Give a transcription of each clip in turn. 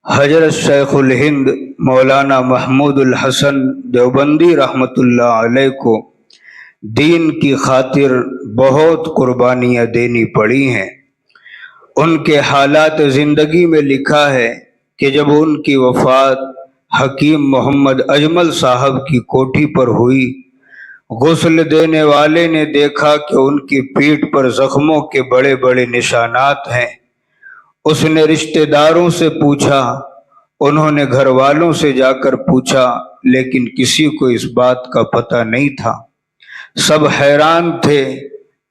حضرت شیخ الہند مولانا محمود الحسن دیوبندی رحمۃ اللہ علیہ کو دین کی خاطر بہت قربانیاں دینی پڑی ہیں۔ ان کے حالات زندگی میں لکھا ہے کہ جب ان کی وفات حکیم محمد اجمل صاحب کی کوٹھی پر ہوئی، غسل دینے والے نے دیکھا کہ ان کی پیٹھ پر زخموں کے بڑے بڑے نشانات ہیں۔ اس نے رشتہ داروں سے پوچھا، انہوں نے گھر والوں سے جا کر پوچھا، لیکن کسی کو اس بات کا پتہ نہیں تھا۔ سب حیران تھے،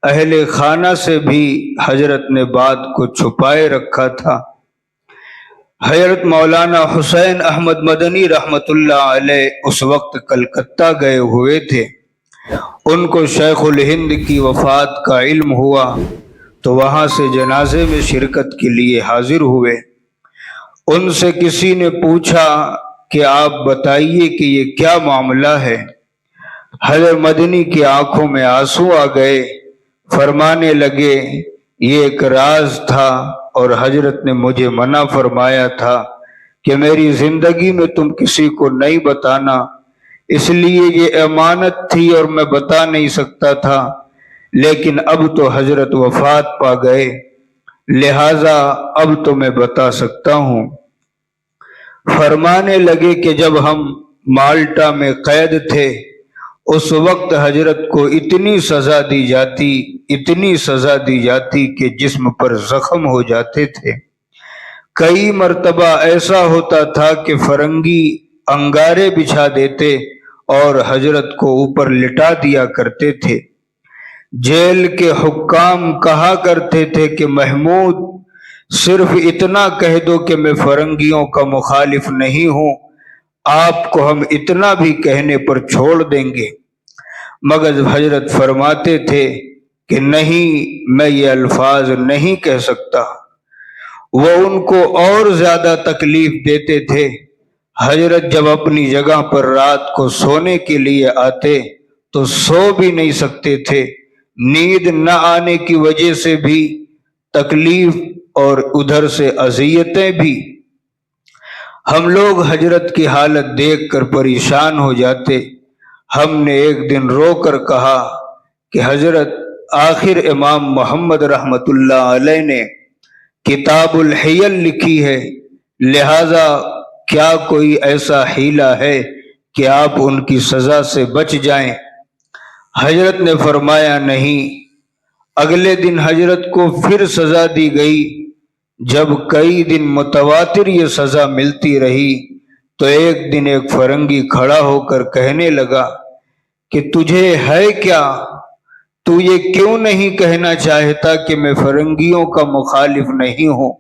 اہل خانہ سے بھی حضرت نے بات کو چھپائے رکھا تھا۔ حضرت مولانا حسین احمد مدنی رحمۃ اللہ علیہ اس وقت کلکتہ گئے ہوئے تھے۔ ان کو شیخ الہند کی وفات کا علم ہوا تو وہاں سے جنازے میں شرکت کے لیے حاضر ہوئے۔ ان سے کسی نے پوچھا کہ آپ بتائیے کہ یہ کیا معاملہ ہے؟ حضرت مدنی کی آنکھوں میں آنسو آ گئے، فرمانے لگے یہ ایک راز تھا اور حضرت نے مجھے منع فرمایا تھا کہ میری زندگی میں تم کسی کو نہیں بتانا، اس لیے یہ امانت تھی اور میں بتا نہیں سکتا تھا، لیکن اب تو حضرت وفات پا گئے، لہٰذا اب تو میں بتا سکتا ہوں۔ فرمانے لگے کہ جب ہم مالٹا میں قید تھے اس وقت حضرت کو اتنی سزا دی جاتی کہ جسم پر زخم ہو جاتے تھے۔ کئی مرتبہ ایسا ہوتا تھا کہ فرنگی انگارے بچھا دیتے اور حضرت کو اوپر لٹا دیا کرتے تھے۔ جیل کے حکام کہا کرتے تھے کہ محمود صرف اتنا کہہ دو کہ میں فرنگیوں کا مخالف نہیں ہوں، آپ کو ہم اتنا بھی کہنے پر چھوڑ دیں گے، مگر حضرت فرماتے تھے کہ نہیں، میں یہ الفاظ نہیں کہہ سکتا۔ وہ ان کو اور زیادہ تکلیف دیتے تھے۔ حضرت جب اپنی جگہ پر رات کو سونے کے لیے آتے تو سو بھی نہیں سکتے تھے، نیند نہ آنے کی وجہ سے بھی تکلیف اور ادھر سے اذیتیں بھی۔ ہم لوگ حضرت کی حالت دیکھ کر پریشان ہو جاتے۔ ہم نے ایک دن رو کر کہا کہ حضرت آخر امام محمد رحمۃ اللہ علیہ نے کتاب الحیل لکھی ہے، لہذا کیا کوئی ایسا حیلہ ہے کہ آپ ان کی سزا سے بچ جائیں؟ حضرت نے فرمایا نہیں۔ اگلے دن حضرت کو پھر سزا دی گئی۔ جب کئی دن متواتر یہ سزا ملتی رہی تو ایک دن ایک فرنگی کھڑا ہو کر کہنے لگا کہ تجھے ہے کیا؟ تو یہ کیوں نہیں کہنا چاہتا کہ میں فرنگیوں کا مخالف نہیں ہوں؟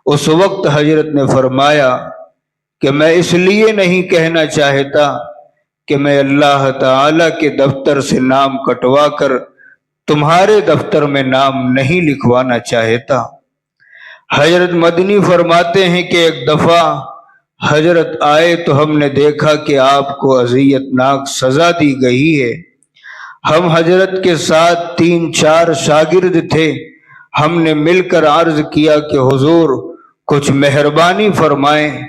اس وقت حضرت نے فرمایا کہ میں اس لیے نہیں کہنا چاہتا کہ میں اللہ تعالی کے دفتر سے نام کٹوا کر تمہارے دفتر میں نام نہیں لکھوانا چاہتا۔ حضرت مدنی فرماتے ہیں کہ ایک دفعہ حضرت آئے تو ہم نے دیکھا کہ آپ کو اذیت ناک سزا دی گئی ہے۔ ہم حضرت کے ساتھ 3-4 شاگرد تھے۔ ہم نے مل کر عرض کیا کہ حضور کچھ مہربانی فرمائیں۔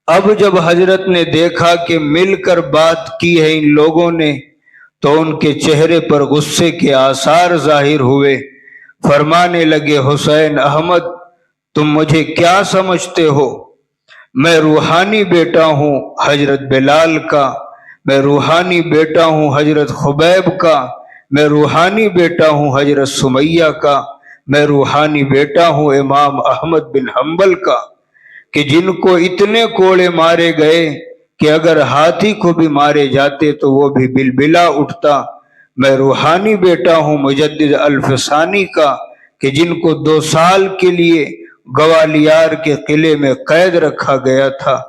اب جب حضرت نے دیکھا کہ مل کر بات کی ہے ان لوگوں نے تو ان کے چہرے پر غصے کے آثار ظاہر ہوئے۔ فرمانے لگے حسین احمد تم مجھے کیا سمجھتے ہو؟ میں روحانی بیٹا ہوں حضرت بلال کا، میں روحانی بیٹا ہوں حضرت خبیب کا، میں روحانی بیٹا ہوں حضرت سمیہ کا، میں روحانی بیٹا ہوں امام احمد بن حنبل کا، کہ جن کو اتنے کوڑے مارے گئے کہ اگر ہاتھی کو بھی مارے جاتے تو وہ بھی بلبلا اٹھتا۔ میں روحانی بیٹا ہوں مجدد الفسانی کا، کہ جن کو 2 سال کے لیے گوالیار کے قلعے میں قید رکھا گیا تھا۔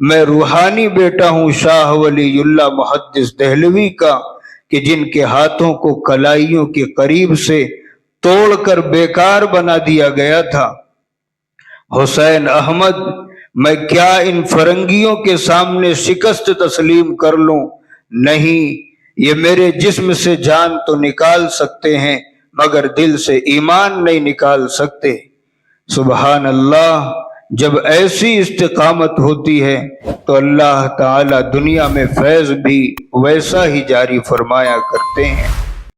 میں روحانی بیٹا ہوں شاہ ولی اللہ محدث دہلوی کا، کہ جن کے ہاتھوں کو کلائیوں کے قریب سے توڑ کر بیکار بنا دیا گیا تھا۔ حسین احمد میں کیا ان فرنگیوں کے سامنے شکست تسلیم کر لوں؟ نہیں، یہ میرے جسم سے جان تو نکال سکتے ہیں مگر دل سے ایمان نہیں نکال سکتے۔ سبحان اللہ، جب ایسی استقامت ہوتی ہے تو اللہ تعالی دنیا میں فیض بھی ویسا ہی جاری فرمایا کرتے ہیں۔